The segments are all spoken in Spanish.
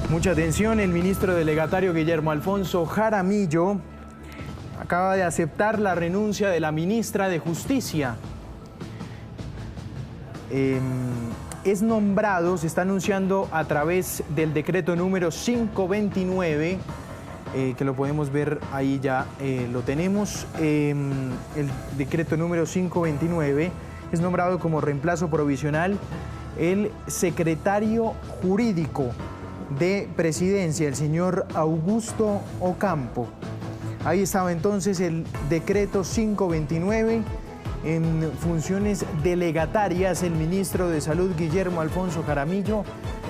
Mucha atención, el ministro delegatario Guillermo Alfonso Jaramillo acaba de aceptar la renuncia de la ministra de Justicia. Es nombrado, se está anunciando a través del decreto número 529, que lo podemos ver ahí ya, lo tenemos, el decreto número 529, es nombrado como reemplazo provisional el secretario jurídico de Presidencia, el señor Augusto Ocampo. Ahí estaba entonces el decreto 529. En funciones delegatarias, el ministro de Salud, Guillermo Alfonso Jaramillo,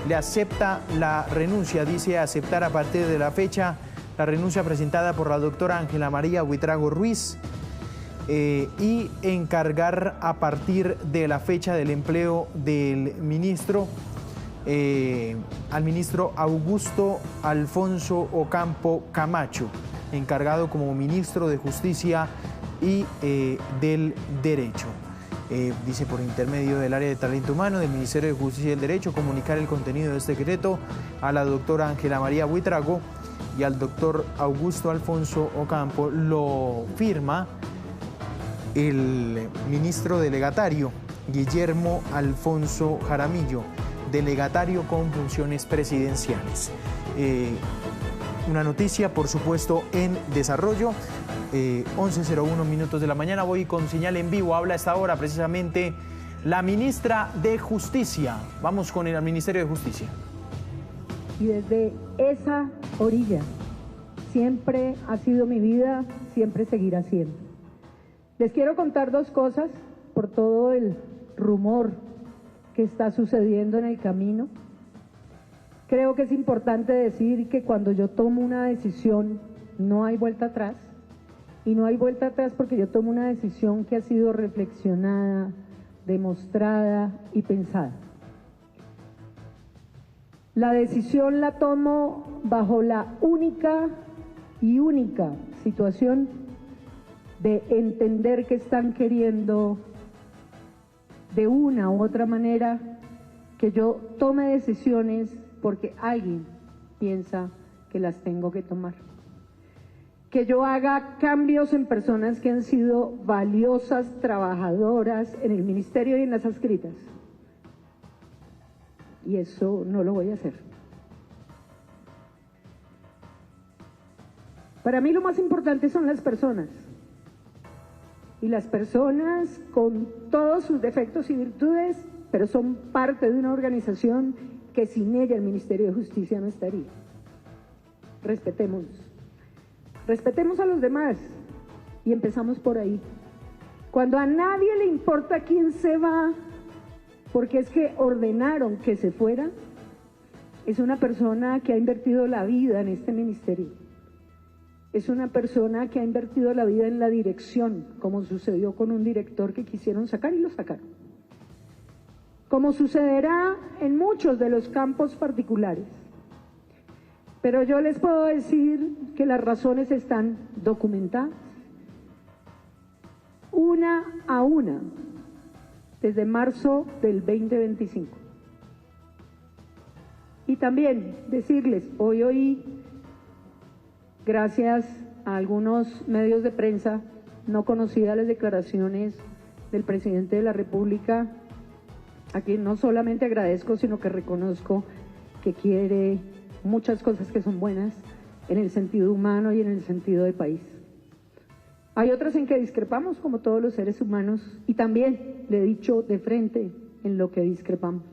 le acepta la renuncia, dice aceptar a partir de la fecha la renuncia presentada por la doctora Ángela María Buitrago Ruiz y encargar a partir de la fecha del empleo del ministro al ministro Augusto Alfonso Ocampo Camacho, encargado como ministro de Justicia y del Derecho. Dice por intermedio del área de talento humano del Ministerio de Justicia y del Derecho comunicar el contenido de este decreto a la doctora Ángela María Buitrago y al doctor Augusto Alfonso Ocampo. Lo firma el ministro delegatario Guillermo Alfonso Jaramillo, delegatario con funciones presidenciales. Una noticia, por supuesto, en desarrollo. 11:01 minutos de la mañana, voy con señal en vivo. Habla a esta hora precisamente la ministra de Justicia. Vamos con el Ministerio de Justicia. Y desde esa orilla siempre ha sido mi vida, siempre seguirá siendo. Les quiero contar dos cosas por todo el rumor que está sucediendo en el camino. Creo que es importante decir que cuando yo tomo una decisión no hay vuelta atrás. Y no hay vuelta atrás porque yo tomo una decisión que ha sido reflexionada, demostrada y pensada. La decisión la tomo bajo la única situación de entender que están queriendo de una u otra manera que yo tome decisiones porque alguien piensa que las tengo que tomar. Que yo haga cambios en personas que han sido valiosas trabajadoras en el ministerio y en las adscritas. Y eso no lo voy a hacer. Para mí lo más importante son las personas. Y las personas con todos sus defectos y virtudes, pero son parte de una organización que sin ella el Ministerio de Justicia no estaría. Respetémonos. Respetemos a los demás y empezamos por ahí. Cuando a nadie le importa quién se va, porque es que ordenaron que se fuera, es una persona que ha invertido la vida en este ministerio. Es una persona que ha invertido la vida en la dirección, como sucedió con un director que quisieron sacar y lo sacaron. Como sucederá en muchos de los campos particulares. Pero yo les puedo decir que las razones están documentadas, una a una, desde marzo del 2025. Y también decirles, hoy oí, gracias a algunos medios de prensa, no conocía las declaraciones del presidente de la República, a quien no solamente agradezco, sino que reconozco que quiere muchas cosas que son buenas en el sentido humano y en el sentido de país. Hay otras en que discrepamos como todos los seres humanos y también le he dicho de frente en lo que discrepamos.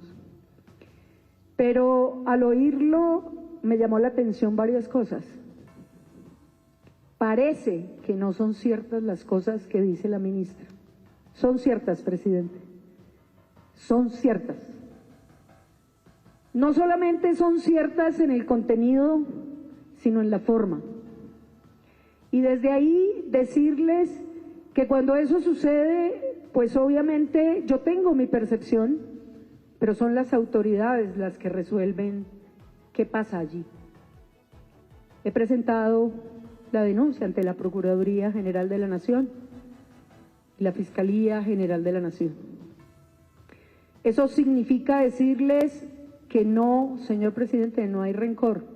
Pero al oírlo me llamó la atención varias cosas. Parece que no son ciertas las cosas que dice la ministra. Son ciertas, presidente. Son ciertas. No solamente son ciertas en el contenido, sino en la forma. Y desde ahí decirles que cuando eso sucede, pues obviamente yo tengo mi percepción, pero son las autoridades las que resuelven qué pasa allí. He presentado la denuncia ante la Procuraduría General de la Nación y la Fiscalía General de la Nación. Eso significa decirles que no, señor presidente, no hay rencor.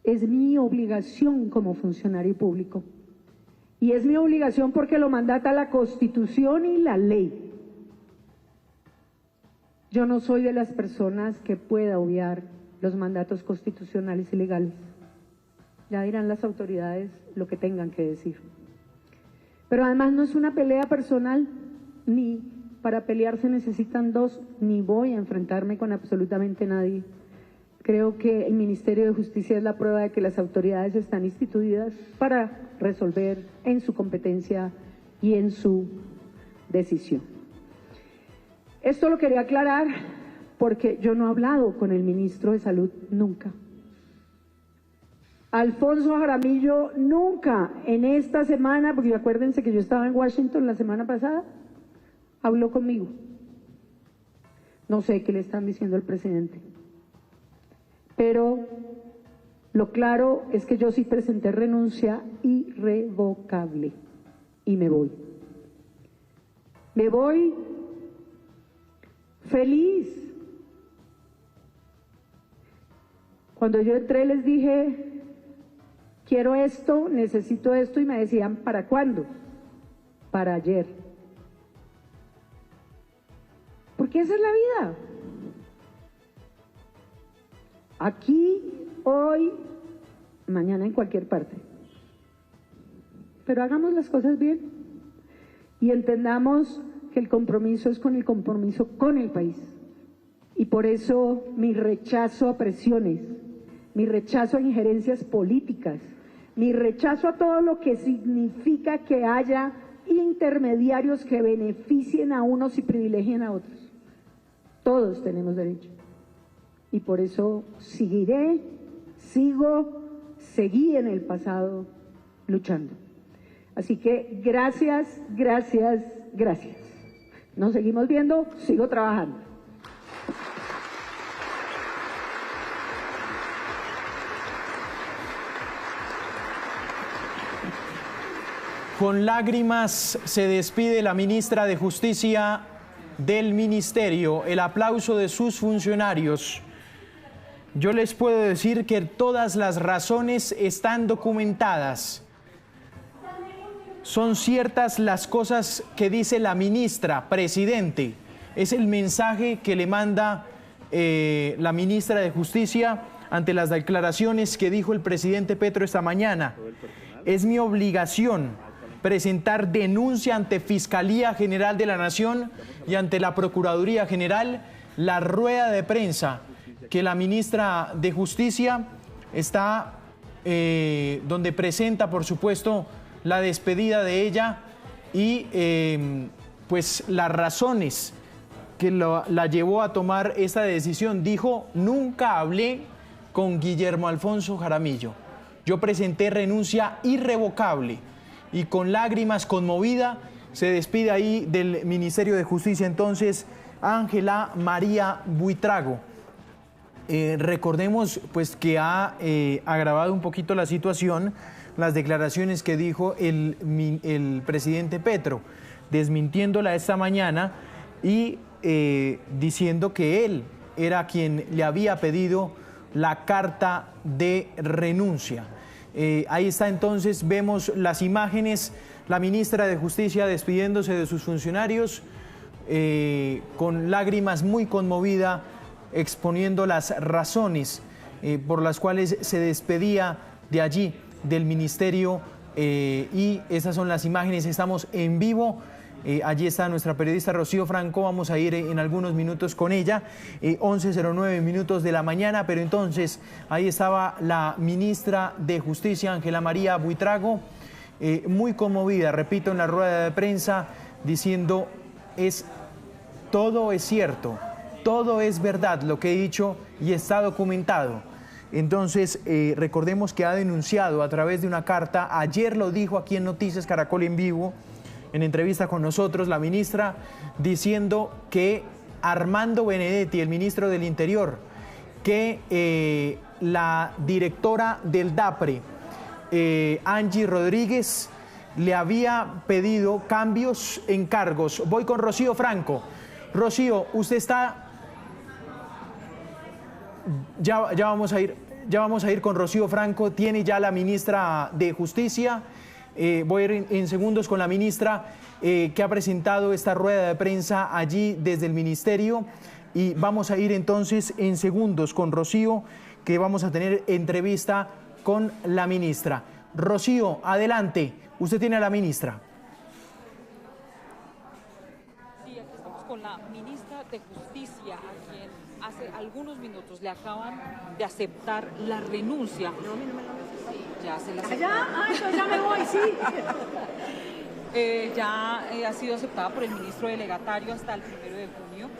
Es mi obligación como funcionario público. Y es mi obligación porque lo mandata la Constitución y la ley. Yo no soy de las personas que pueda obviar los mandatos constitucionales y legales. Ya dirán las autoridades lo que tengan que decir. Pero además no es una pelea personal, ni para pelear se necesitan dos, ni voy a enfrentarme con absolutamente nadie. Creo que el Ministerio de Justicia es la prueba de que las autoridades están instituidas para resolver en su competencia y en su decisión. Esto lo quería aclarar porque yo no he hablado con el ministro de Salud nunca. Alfonso Jaramillo nunca en esta semana, porque acuérdense que yo estaba en Washington la semana pasada, habló conmigo. No sé qué le están diciendo al presidente. Pero lo claro es que yo sí presenté renuncia irrevocable y me voy. Me voy feliz. Cuando yo entré les dije, quiero esto, necesito esto, y me decían, ¿para cuándo? Para ayer. Porque esa es la vida. Aquí, hoy, mañana en cualquier parte. Pero hagamos las cosas bien y entendamos que el compromiso es con el compromiso con el país. Y por eso mi rechazo a presiones, mi rechazo a injerencias políticas, mi rechazo a todo lo que significa que haya intermediarios que beneficien a unos y privilegien a otros. Todos tenemos derecho. Y por eso seguí en el pasado luchando. Así que gracias, gracias, gracias. Nos seguimos viendo, sigo trabajando. Con lágrimas se despide la ministra de Justicia del Ministerio. El aplauso de sus funcionarios. Yo les puedo decir que todas las razones están documentadas. Son ciertas las cosas que dice la ministra, presidente. Es el mensaje que le manda la ministra de Justicia ante las declaraciones que dijo el presidente Petro esta mañana. Es mi obligación presentar denuncia ante Fiscalía General de la Nación y ante la Procuraduría General. La rueda de prensa que la ministra de Justicia está, donde presenta, por supuesto, la despedida de ella y pues las razones que la llevó a tomar esta decisión. Dijo, nunca hablé con Guillermo Alfonso Jaramillo. Yo presenté renuncia irrevocable. Y con lágrimas, conmovida, se despide ahí del Ministerio de Justicia entonces Ángela María Buitrago. Recordemos pues que ha agravado un poquito la situación las declaraciones que dijo el presidente Petro, desmintiéndola esta mañana y diciendo que él era quien le había pedido la carta de renuncia. Ahí está entonces, vemos las imágenes, la ministra de Justicia despidiéndose de sus funcionarios, con lágrimas, muy conmovida, exponiendo las razones por las cuales se despedía de allí, del ministerio, y esas son las imágenes. Estamos en vivo. Allí está nuestra periodista Rocío Franco, vamos a ir en algunos minutos con ella, 11:09 minutos de la mañana, pero entonces ahí estaba la ministra de Justicia, Ángela María Buitrago, muy conmovida, repito, en la rueda de prensa, diciendo, todo es cierto, todo es verdad lo que he dicho y está documentado. Entonces, recordemos que ha denunciado a través de una carta, ayer lo dijo aquí en Noticias Caracol en vivo, en entrevista con nosotros, la ministra, diciendo que Armando Benedetti, el ministro del Interior, que la directora del DAPRE, Angie Rodríguez, le había pedido cambios en cargos. Voy con Rocío Franco. Rocío, usted está Ya vamos a ir con Rocío Franco. Tiene ya la ministra de Justicia. Voy a ir en segundos con la ministra que ha presentado esta rueda de prensa allí desde el ministerio. Y vamos a ir entonces en segundos con Rocío, que vamos a tener entrevista con la ministra. Rocío, adelante. Usted tiene a la ministra. Sí, aquí estamos con la ministra de Justicia, a quien hace algunos minutos le acaban de aceptar la renuncia. No, a mí no me lo necesito. Sí, ya se la aceptaron. Entonces ya me voy, sí. Ya ha sido aceptada por el ministro delegatario hasta el 1 de junio.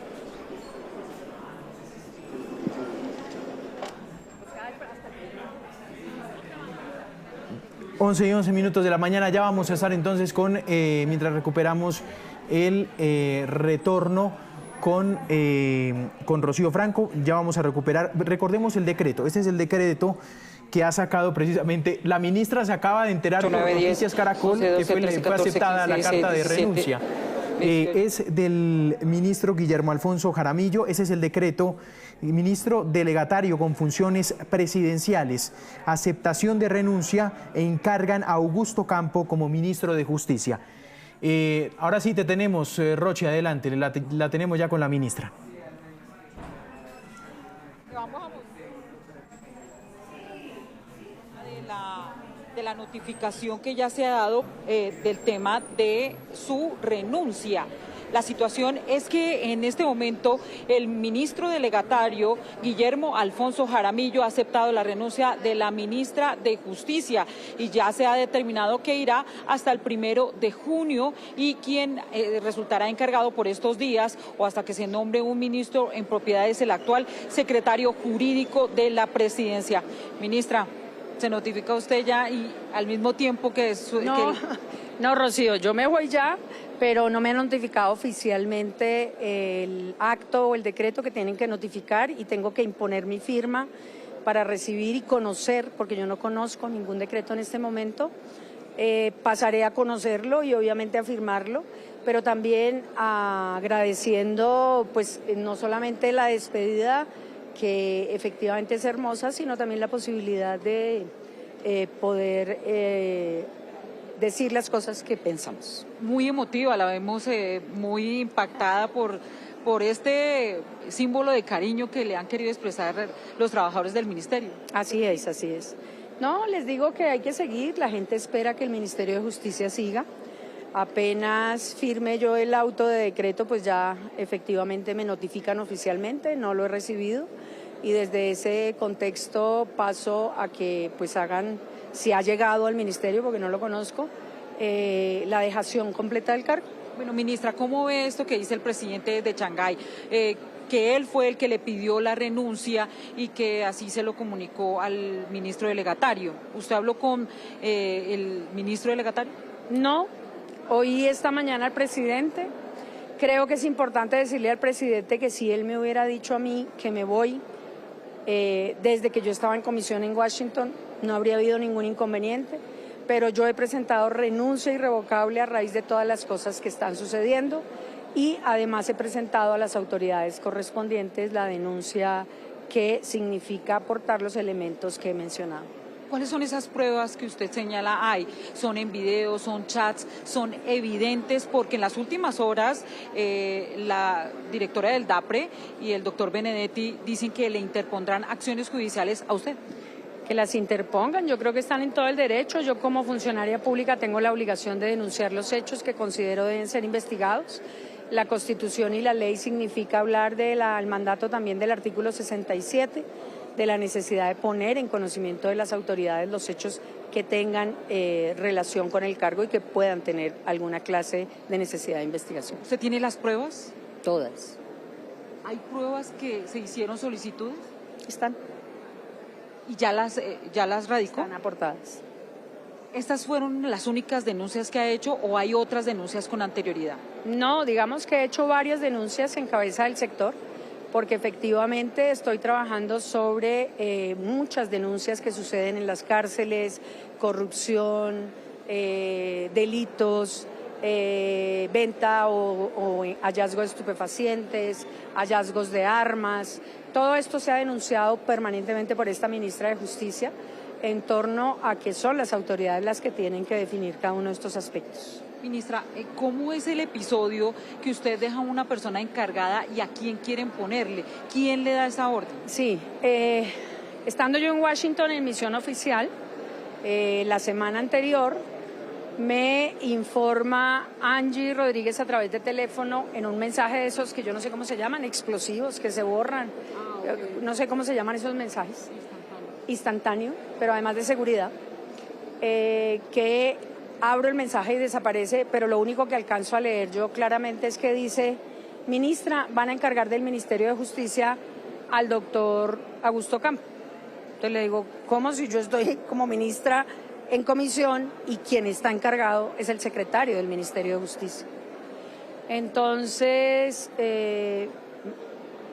11:11 de la mañana. Ya vamos a estar entonces mientras recuperamos el retorno con Rocío Franco, ya vamos a recuperar. Recordemos el decreto. Este es el decreto que ha sacado precisamente la ministra. Se acaba de enterar por Noticias Caracol que fue aceptada la carta de renuncia. Es del ministro Guillermo Alfonso Jaramillo. Ese es el decreto. Ministro delegatario con funciones presidenciales, aceptación de renuncia, e encargan a Augusto Campo como ministro de Justicia. Ahora sí te tenemos, Roche, adelante, la tenemos ya con la ministra. De la notificación que ya se ha dado del tema de su renuncia. La situación es que en este momento el ministro delegatario Guillermo Alfonso Jaramillo ha aceptado la renuncia de la ministra de Justicia y ya se ha determinado que irá hasta el 1 de junio y quien resultará encargado por estos días o hasta que se nombre un ministro en propiedad es el actual secretario jurídico de la presidencia. Ministra, ¿se notifica usted ya y al mismo tiempo que... No, Rocío, yo me voy ya, pero no me han notificado oficialmente el acto o el decreto que tienen que notificar y tengo que imponer mi firma para recibir y conocer, porque yo no conozco ningún decreto en este momento. Pasaré a conocerlo y obviamente a firmarlo, pero también agradeciendo pues no solamente la despedida, que efectivamente es hermosa, sino también la posibilidad de poder decir las cosas que pensamos. Muy emotiva, la vemos muy impactada por este símbolo de cariño que le han querido expresar los trabajadores del ministerio. Así es, así es. No, les digo que hay que seguir, la gente espera que el Ministerio de Justicia siga. Apenas firme yo el auto de decreto, pues ya efectivamente me notifican oficialmente, no lo he recibido y desde ese contexto paso a que pues hagan, si ha llegado al ministerio, porque no lo conozco, la dejación completa del cargo. Bueno, ministra, ¿cómo ve esto que dice el presidente de Shanghái? Que él fue el que le pidió la renuncia y que así se lo comunicó al ministro delegatario. ¿Usted habló con el ministro delegatario? No, oí esta mañana al presidente. Creo que es importante decirle al presidente que si él me hubiera dicho a mí que me voy desde que yo estaba en comisión en Washington, no habría habido ningún inconveniente, pero yo he presentado renuncia irrevocable a raíz de todas las cosas que están sucediendo y además he presentado a las autoridades correspondientes la denuncia que significa aportar los elementos que he mencionado. ¿Cuáles son esas pruebas que usted señala hay? ¿Son en video, son chats, son evidentes? Porque en las últimas horas la directora del DAPRE y el doctor Benedetti dicen que le interpondrán acciones judiciales a usted. Que las interpongan, yo creo que están en todo el derecho. Yo como funcionaria pública tengo la obligación de denunciar los hechos que considero deben ser investigados. La Constitución y la ley significa hablar del mandato también del artículo 67, de la necesidad de poner en conocimiento de las autoridades los hechos que tengan relación con el cargo y que puedan tener alguna clase de necesidad de investigación. ¿Usted tiene las pruebas? Todas. ¿Hay pruebas que se hicieron solicitudes? Están. ¿Y ya las radicó? Están aportadas. ¿Estas fueron las únicas denuncias que ha hecho o hay otras denuncias con anterioridad? No, digamos que he hecho varias denuncias en cabeza del sector, porque efectivamente estoy trabajando sobre muchas denuncias que suceden en las cárceles, corrupción, delitos venta o hallazgo de estupefacientes, hallazgos de armas. Todo esto se ha denunciado permanentemente por esta ministra de Justicia en torno a que son las autoridades las que tienen que definir cada uno de estos aspectos. Ministra, ¿cómo es el episodio que usted deja a una persona encargada y a quién quieren ponerle? ¿Quién le da esa orden? Sí, estando yo en Washington en misión oficial, la semana anterior me informa Angie Rodríguez a través de teléfono en un mensaje de esos que yo no sé cómo se llaman, explosivos, que se borran. Okay. No sé cómo se llaman esos mensajes. Instantáneo, pero además de seguridad, que abro el mensaje y desaparece, pero lo único que alcanzo a leer yo claramente es que dice: ministra, van a encargar del Ministerio de Justicia al doctor Augusto Campo. Entonces le digo, ¿cómo si yo estoy como ministra en comisión y quien está encargado es el secretario del Ministerio de Justicia? Entonces,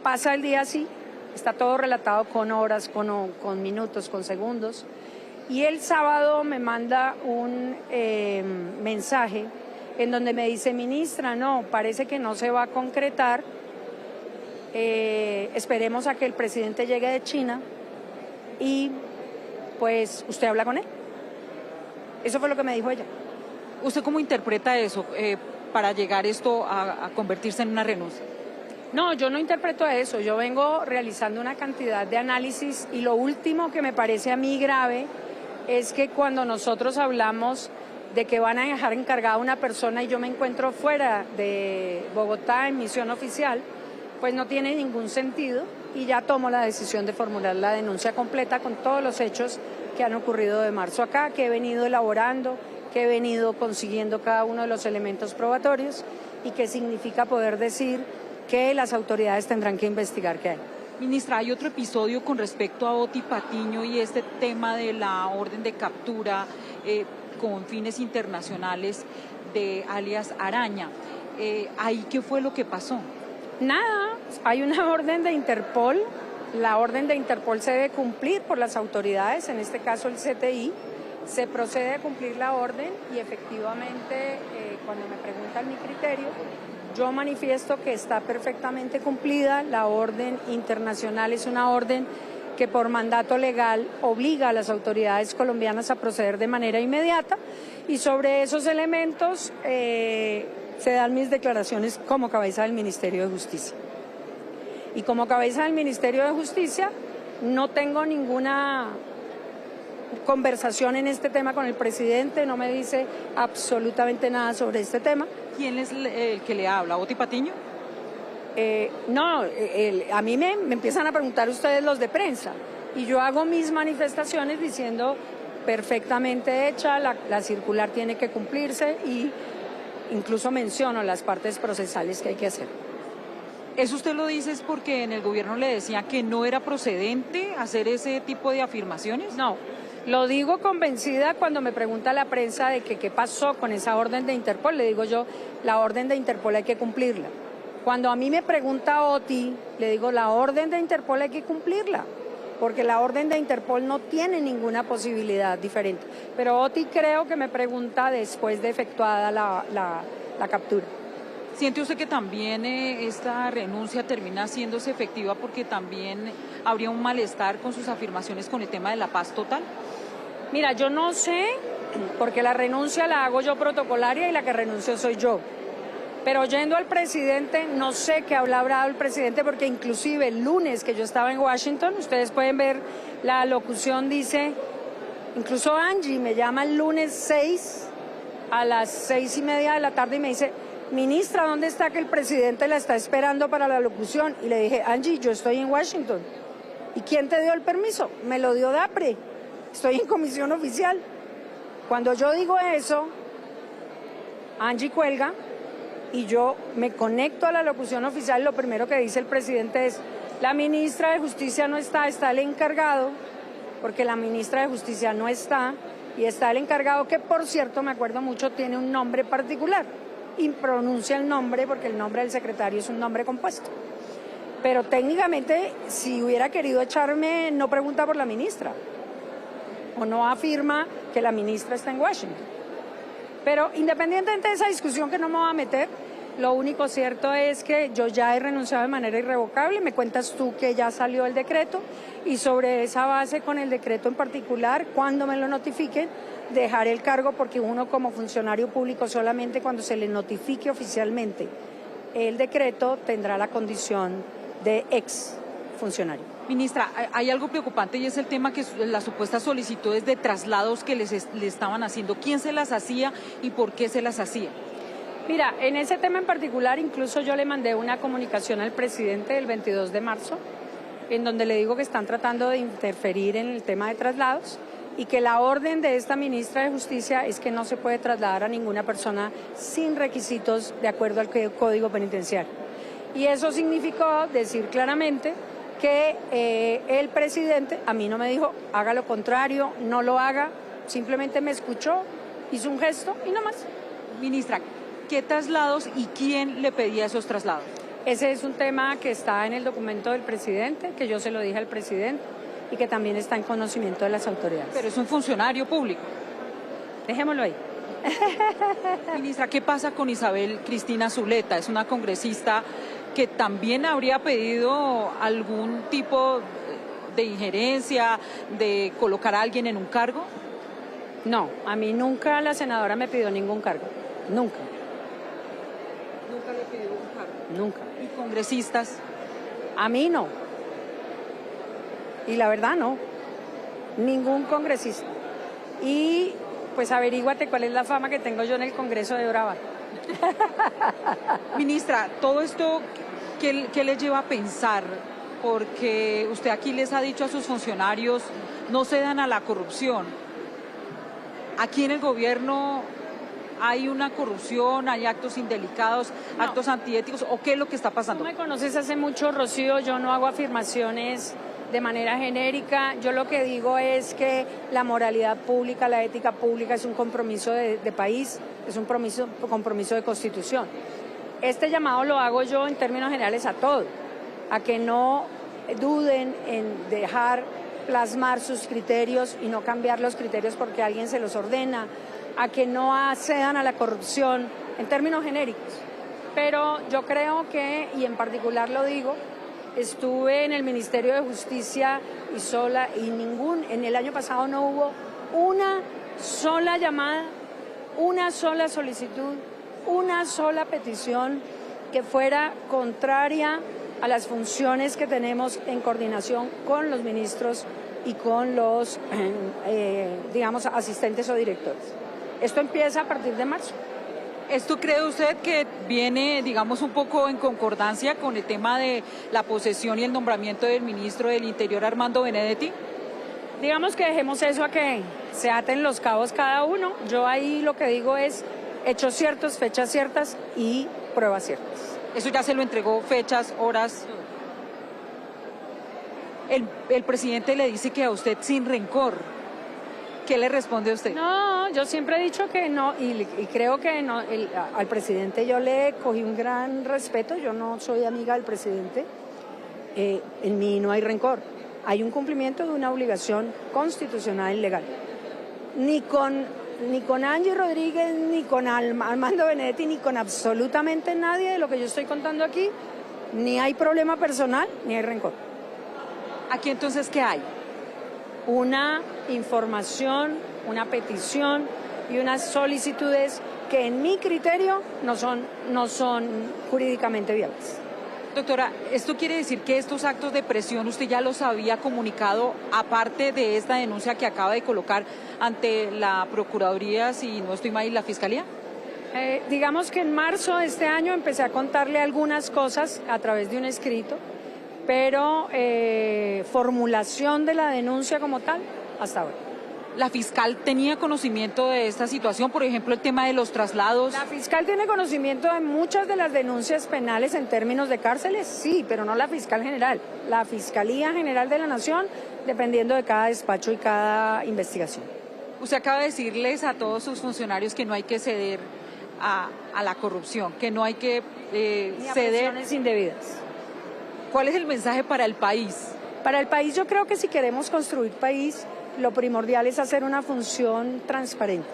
pasa el día así, está todo relatado con horas, con minutos, con segundos, y el sábado me manda un mensaje en donde me dice: ministra, no, parece que no se va a concretar, esperemos a que el presidente llegue de China y pues usted habla con él. Eso fue lo que me dijo ella. ¿Usted cómo interpreta eso para llegar esto a convertirse en una renuncia? No, yo no interpreto eso. Yo vengo realizando una cantidad de análisis y lo último que me parece a mí grave es que cuando nosotros hablamos de que van a dejar encargada a una persona y yo me encuentro fuera de Bogotá en misión oficial, pues no tiene ningún sentido y ya tomo la decisión de formular la denuncia completa con todos los hechos que han ocurrido de marzo acá, que he venido elaborando, que he venido consiguiendo cada uno de los elementos probatorios y que significa poder decir que las autoridades tendrán que investigar qué hay. Ministra, hay otro episodio con respecto a Oti Patiño y este tema de la orden de captura con fines internacionales de alias Araña. ¿Ahí qué fue lo que pasó? Nada, hay una orden de Interpol. La orden de Interpol se debe cumplir por las autoridades, en este caso el CTI. Se procede a cumplir la orden y efectivamente cuando me preguntan mi criterio, yo manifiesto que está perfectamente cumplida. La orden internacional es una orden que por mandato legal obliga a las autoridades colombianas a proceder de manera inmediata y sobre esos elementos se dan mis declaraciones como cabeza del Ministerio de Justicia. Y como cabeza del Ministerio de Justicia no tengo ninguna conversación en este tema con el presidente, no me dice absolutamente nada sobre este tema. ¿Quién es el que le habla? ¿Oti Patiño? No, a mí me empiezan a preguntar ustedes los de prensa y yo hago mis manifestaciones diciendo perfectamente hecha, la circular tiene que cumplirse y incluso menciono las partes procesales que hay que hacer. ¿Eso usted lo dice es porque en el gobierno le decía que no era procedente hacer ese tipo de afirmaciones? No, lo digo convencida cuando me pregunta la prensa de que qué pasó con esa orden de Interpol. Le digo yo, la orden de Interpol hay que cumplirla. Cuando a mí me pregunta Oti, le digo, la orden de Interpol hay que cumplirla, porque la orden de Interpol no tiene ninguna posibilidad diferente. Pero Oti creo que me pregunta después de efectuada la captura. ¿Siente usted que también esta renuncia termina haciéndose efectiva porque también habría un malestar con sus afirmaciones con el tema de la paz total? Mira, yo no sé, porque la renuncia la hago yo protocolaria y la que renuncio soy yo. Pero oyendo al presidente, no sé qué habrá hablado el presidente, porque inclusive el lunes que yo estaba en Washington, ustedes pueden ver la locución, dice, incluso Angie me llama el lunes 6 a las 6:30 de la tarde y me dice, ministra, ¿dónde está que el presidente la está esperando para la locución? Y le dije, Angie, yo estoy en Washington. ¿Y quién te dio el permiso? Me lo dio DAPRE. Estoy en comisión oficial. Cuando yo digo eso, Angie cuelga y yo me conecto a la locución oficial. Lo primero que dice el presidente es, la ministra de Justicia no está, está el encargado, porque la ministra de Justicia no está, y está el encargado que, por cierto, me acuerdo mucho, tiene un nombre particular. Y pronuncia el nombre porque el nombre del secretario es un nombre compuesto. Pero técnicamente, si hubiera querido echarme, no pregunta por la ministra o no afirma que la ministra está en Washington. Pero independientemente de esa discusión que no me voy a meter, lo único cierto es que yo ya he renunciado de manera irrevocable, me cuentas tú que ya salió el decreto y sobre esa base con el decreto en particular, cuando me lo notifiquen, dejar el cargo porque uno como funcionario público solamente cuando se le notifique oficialmente el decreto tendrá la condición de ex funcionario. Ministra, hay algo preocupante y es el tema que las supuestas solicitudes de traslados que le estaban haciendo. ¿Quién se las hacía y por qué se las hacía? Mira, en ese tema en particular, incluso yo le mandé una comunicación al presidente el 22 de marzo, en donde le digo que están tratando de interferir en el tema de traslados y que la orden de esta ministra de Justicia es que no se puede trasladar a ninguna persona sin requisitos de acuerdo al Código Penitenciario. Y eso significó decir claramente que el presidente a mí no me dijo haga lo contrario, no lo haga, simplemente me escuchó, hizo un gesto y no más. Ministra, ¿qué traslados y quién le pedía esos traslados? Ese es un tema que está en el documento del presidente, que yo se lo dije al presidente y que también está en conocimiento de las autoridades. Pero es un funcionario público. Dejémoslo ahí. Ministra, ¿qué pasa con Isabel Cristina Zuleta? Es una congresista que también habría pedido algún tipo de injerencia, de colocar a alguien en un cargo. No, a mí nunca la senadora me pidió ningún cargo, nunca. ¿Nunca le pidió un cargo? Nunca. ¿Y congresistas? A mí no. Y la verdad no, ningún congresista. Y pues averíguate cuál es la fama que tengo yo en el Congreso de Brava. Ministra, todo esto, ¿qué le lleva a pensar? Porque usted aquí les ha dicho a sus funcionarios, no cedan a la corrupción. Aquí en el gobierno hay una corrupción, hay actos indelicados, no. Actos antiéticos, ¿o qué es lo que está pasando? Tú me conoces hace mucho, Rocío, yo no hago afirmaciones de manera genérica. Yo lo que digo es que la moralidad pública, la ética pública es un compromiso de país, es un compromiso de constitución. Este llamado lo hago yo en términos generales a todos, a que no duden en dejar plasmar sus criterios y no cambiar los criterios porque alguien se los ordena, a que no accedan a la corrupción en términos genéricos. Pero yo creo que, y en particular lo digo, estuve en el Ministerio de Justicia y sola, y en el año pasado no hubo una sola llamada, una sola solicitud, una sola petición que fuera contraria a las funciones que tenemos en coordinación con los ministros y con los, digamos, asistentes o directores. Esto empieza a partir de marzo. ¿Esto cree usted que viene, digamos, un poco en concordancia con el tema de la posesión y el nombramiento del ministro del Interior, Armando Benedetti? Digamos que dejemos eso a que se aten los cabos cada uno. Yo ahí lo que digo es hechos ciertos, fechas ciertas y pruebas ciertas. Eso ya se lo entregó, fechas, horas. El presidente le dice que a usted sin rencor. ¿Qué le responde a usted? No, yo siempre he dicho que no, y creo que no, al presidente yo le cogí un gran respeto, yo no soy amiga del presidente, en mí no hay rencor, hay un cumplimiento de una obligación constitucional y legal. Ni con Angie Rodríguez, ni con Armando Benedetti, ni con absolutamente nadie de lo que yo estoy contando aquí, ni hay problema personal, ni hay rencor. ¿Aquí entonces qué hay? Una información, una petición y unas solicitudes que en mi criterio no son jurídicamente viables. Doctora, ¿esto quiere decir que estos actos de presión usted ya los había comunicado, aparte de esta denuncia que acaba de colocar ante la Procuraduría, si no estoy mal, y la Fiscalía? Digamos que en marzo de este año empecé a contarle algunas cosas a través de un escrito, pero formulación de la denuncia como tal, hasta ahora. ¿La fiscal tenía conocimiento de esta situación, por ejemplo, el tema de los traslados? La fiscal tiene conocimiento de muchas de las denuncias penales en términos de cárceles, sí, pero no la fiscal general. La Fiscalía General de la Nación, dependiendo de cada despacho y cada investigación. Usted acaba de decirles a todos sus funcionarios que no hay que ceder a la corrupción, que no hay que ni a ceder. presiones indebidas. ¿Cuál es el mensaje para el país? Para el país yo creo que si queremos construir país, lo primordial es hacer una función transparente.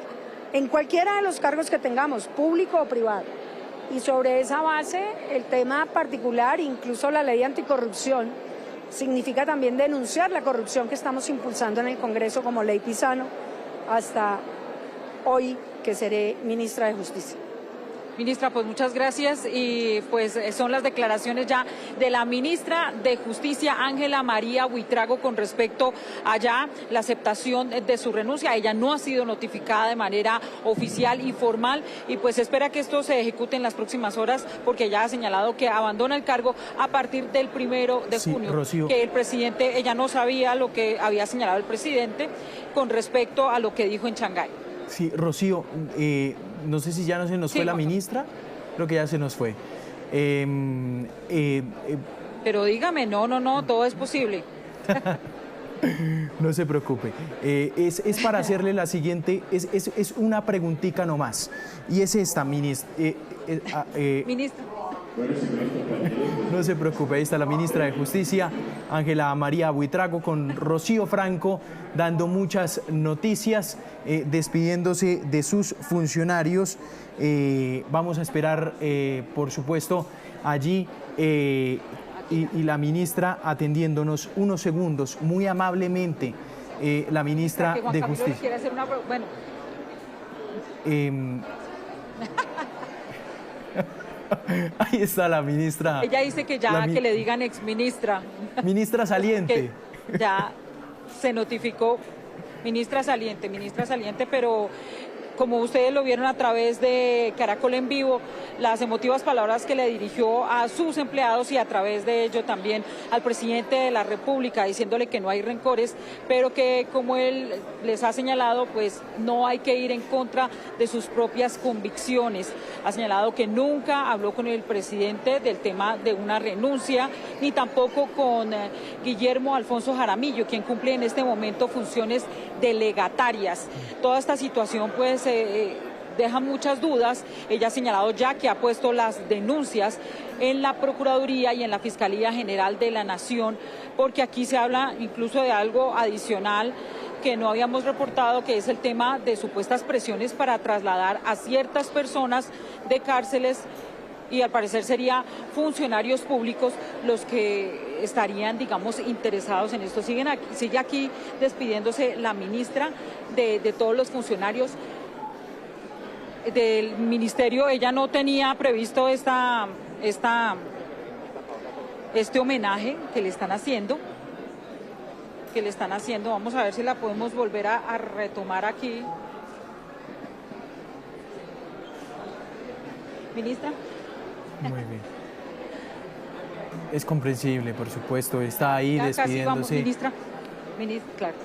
en cualquiera de los cargos que tengamos, público o privado. Y sobre esa base, el tema particular, incluso la ley anticorrupción, significa también denunciar la corrupción que estamos impulsando en el Congreso como ley Pisano, hasta hoy que seré ministra de Justicia. Ministra, pues muchas gracias y pues son las declaraciones ya de la ministra de Justicia, Ángela María Buitrago, con respecto a ya la aceptación de su renuncia. Ella no ha sido notificada de manera oficial y formal y pues espera que esto se ejecute en las próximas horas porque ya ha señalado que abandona el cargo a partir del 1 de junio. Rocío. Que el presidente, ella no sabía lo que había señalado el presidente con respecto a lo que dijo en Shanghái. Sí, Rocío, no sé si ya no se nos fue la ministra, creo que ya se nos fue. Pero dígame, no, todo es posible. No se preocupe. Es para hacerle la siguiente, es una preguntita nomás. Y es esta, ministra. Ministra. No se preocupe, ahí está la ministra de Justicia, Ángela María Buitrago, con Rocío Franco, dando muchas noticias, despidiéndose de sus funcionarios. Vamos a esperar, por supuesto, allí y la ministra atendiéndonos unos segundos, muy amablemente, la ministra de Justicia. Quiere hacer una... Bueno. Ahí está la ministra. Ella dice que ya que le digan exministra. Ministra saliente. Que ya se notificó ministra saliente, pero como ustedes lo vieron a través de Caracol en Vivo, las emotivas palabras que le dirigió a sus empleados y a través de ello también al presidente de la República, diciéndole que no hay rencores, pero que como él les ha señalado, pues no hay que ir en contra de sus propias convicciones. Ha señalado que nunca habló con el presidente del tema de una renuncia, ni tampoco con Guillermo Alfonso Jaramillo, quien cumple en este momento funciones delegatarias. Toda esta situación pues deja muchas dudas. Ella ha señalado ya que ha puesto las denuncias en la Procuraduría y en la Fiscalía General de la Nación, porque aquí se habla incluso de algo adicional que no habíamos reportado, que es el tema de supuestas presiones para trasladar a ciertas personas de cárceles, y al parecer serían funcionarios públicos los que estarían, digamos, interesados en esto. Sigue aquí despidiéndose la ministra de todos los funcionarios del ministerio. Ella no tenía previsto este homenaje que le están haciendo. Vamos a ver si la podemos volver a retomar aquí. Ministra. Muy bien. Es comprensible, por supuesto. Está ahí ya despidiéndose. Casi vamos, ministra, claro.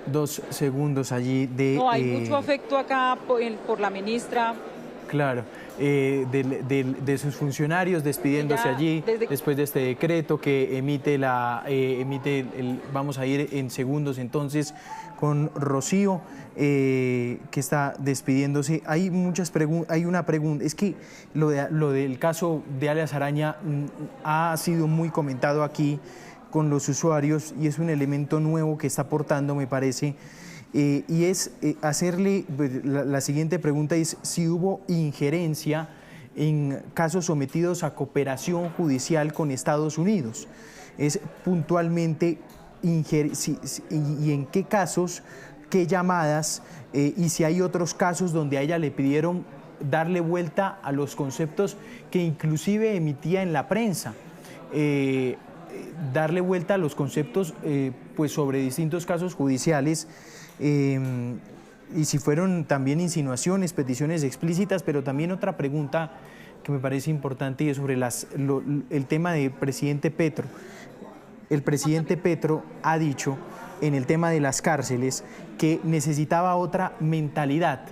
2 segundos allí de... No, hay mucho afecto acá por la ministra. Claro, de sus funcionarios despidiéndose allí después de este decreto que vamos a ir en segundos entonces con Rocío, que está despidiéndose. Hay muchas preguntas, hay una pregunta, es que lo del caso de alias Araña ha sido muy comentado aquí con los usuarios y es un elemento nuevo que está aportando, me parece, y es hacerle la siguiente pregunta, es si hubo injerencia en casos sometidos a cooperación judicial con Estados Unidos. Es puntualmente y en qué casos, qué llamadas, y si hay otros casos donde a ella le pidieron darle vuelta a los conceptos que inclusive emitía en la prensa. Darle vuelta a los conceptos pues sobre distintos casos judiciales, y si fueron también insinuaciones, peticiones explícitas, pero también otra pregunta que me parece importante y es sobre el tema del presidente Petro. El presidente Petro ha dicho en el tema de las cárceles que necesitaba otra mentalidad.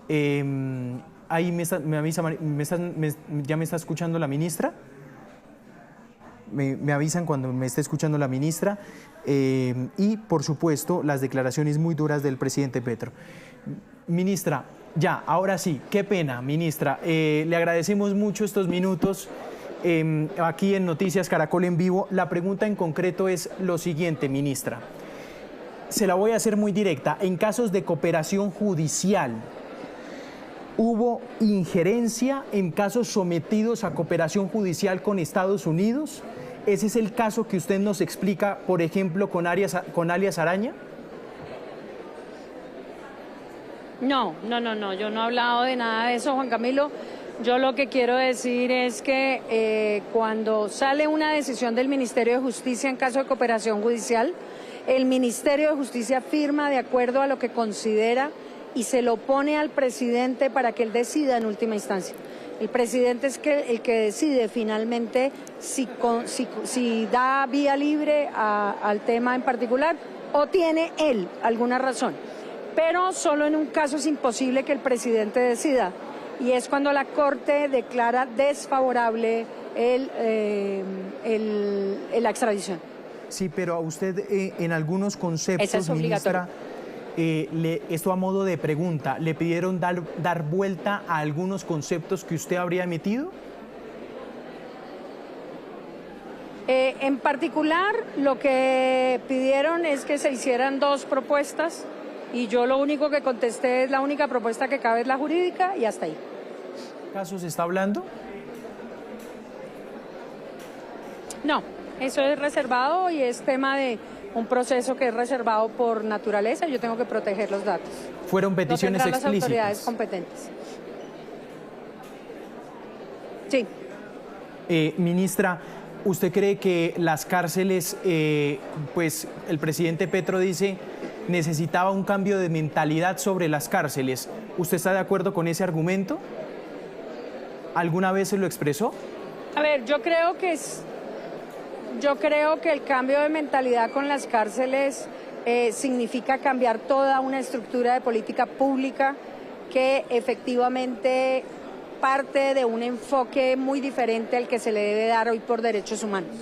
Ahí ¿ya me está escuchando la ministra? Me avisan cuando me esté escuchando la ministra, y por supuesto las declaraciones muy duras del presidente Petro. Ministra, ya, ahora sí, qué pena, ministra, le agradecemos mucho estos minutos aquí en Noticias Caracol en Vivo. La pregunta en concreto es lo siguiente, ministra, se la voy a hacer muy directa. En casos de cooperación judicial ¿Hubo injerencia en casos sometidos a cooperación judicial con Estados Unidos? ¿Ese es el caso que usted nos explica, por ejemplo, con alias Araña? No, yo no he hablado de nada de eso, Juan Camilo. Yo lo que quiero decir es que cuando sale una decisión del Ministerio de Justicia en caso de cooperación judicial, el Ministerio de Justicia firma de acuerdo a lo que considera y se lo pone al presidente para que él decida en última instancia. El presidente es el que decide finalmente si da vía libre al tema en particular o tiene él alguna razón. Pero solo en un caso es imposible que el presidente decida, y es cuando la Corte declara desfavorable la extradición. Sí, pero a usted en algunos conceptos, eso es obligatorio. ministra, esto a modo de pregunta, ¿le pidieron dar vuelta a algunos conceptos que usted habría emitido? En particular, lo que pidieron es que se hicieran 2 propuestas y yo lo único que contesté es la única propuesta que cabe es la jurídica y hasta ahí. ¿Qué caso se está hablando? No, eso es reservado y es tema de un proceso que es reservado por naturaleza y yo tengo que proteger los datos. ¿Fueron peticiones explícitas? Las autoridades explícitas? competentes. Sí. Ministra, ¿usted cree que las cárceles, pues el presidente Petro dice, necesitaba un cambio de mentalidad sobre las cárceles? ¿Usted está de acuerdo con ese argumento? ¿Alguna vez se lo expresó? A ver, yo creo que el cambio de mentalidad con las cárceles significa cambiar toda una estructura de política pública que efectivamente parte de un enfoque muy diferente al que se le debe dar hoy por derechos humanos.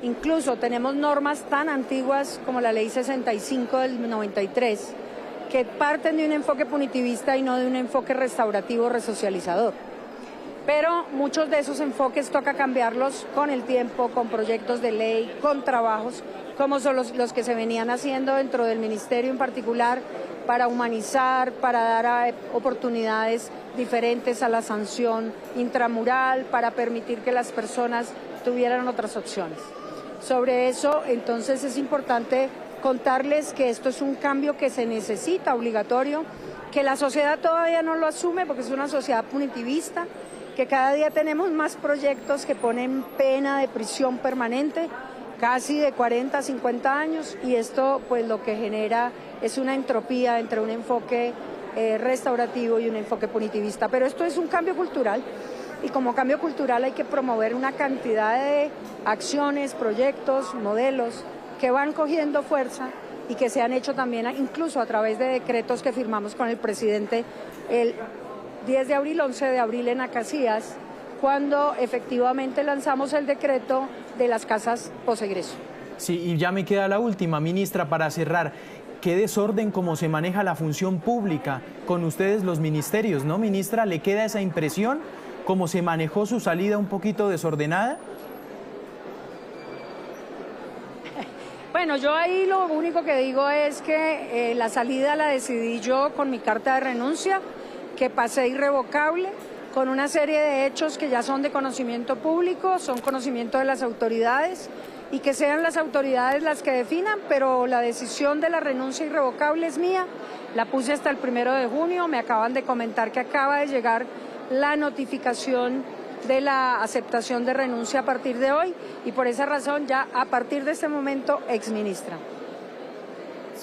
Incluso tenemos normas tan antiguas como la Ley 65 del 93 que parten de un enfoque punitivista y no de un enfoque restaurativo, resocializador. Pero muchos de esos enfoques toca cambiarlos con el tiempo, con proyectos de ley, con trabajos, como son los que se venían haciendo dentro del ministerio en particular, para humanizar, para dar oportunidades diferentes a la sanción intramural, para permitir que las personas tuvieran otras opciones. Sobre eso, entonces, es importante contarles que esto es un cambio que se necesita obligatorio, que la sociedad todavía no lo asume porque es una sociedad punitivista, que cada día tenemos más proyectos que ponen pena de prisión permanente, casi de 40 a 50 años, y esto pues lo que genera es una entropía entre un enfoque restaurativo y un enfoque punitivista. Pero esto es un cambio cultural, y como cambio cultural hay que promover una cantidad de acciones, proyectos, modelos que van cogiendo fuerza y que se han hecho también incluso a través de decretos que firmamos con el presidente el 10 de abril, 11 de abril en Acacías, cuando efectivamente lanzamos el decreto de las casas posegreso. Sí, y ya me queda la última, ministra, para cerrar. Qué desorden cómo se maneja la función pública con ustedes los ministerios, ¿no, ministra? ¿Le queda esa impresión? ¿Cómo se manejó su salida un poquito desordenada? Bueno, yo ahí lo único que digo es que la salida la decidí yo con mi carta de renuncia, que pasé irrevocable, con una serie de hechos que ya son de conocimiento público, son conocimiento de las autoridades, y que sean las autoridades las que definan, pero la decisión de la renuncia irrevocable es mía. La puse hasta el 1 de junio, me acaban de comentar que acaba de llegar la notificación de la aceptación de renuncia a partir de hoy, y por esa razón ya a partir de este momento exministra.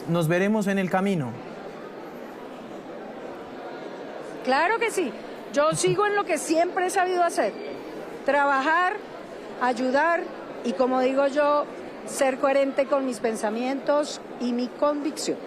Nos veremos en el camino. Claro que sí, yo sigo en lo que siempre he sabido hacer, trabajar, ayudar y, como digo yo, ser coherente con mis pensamientos y mi convicción.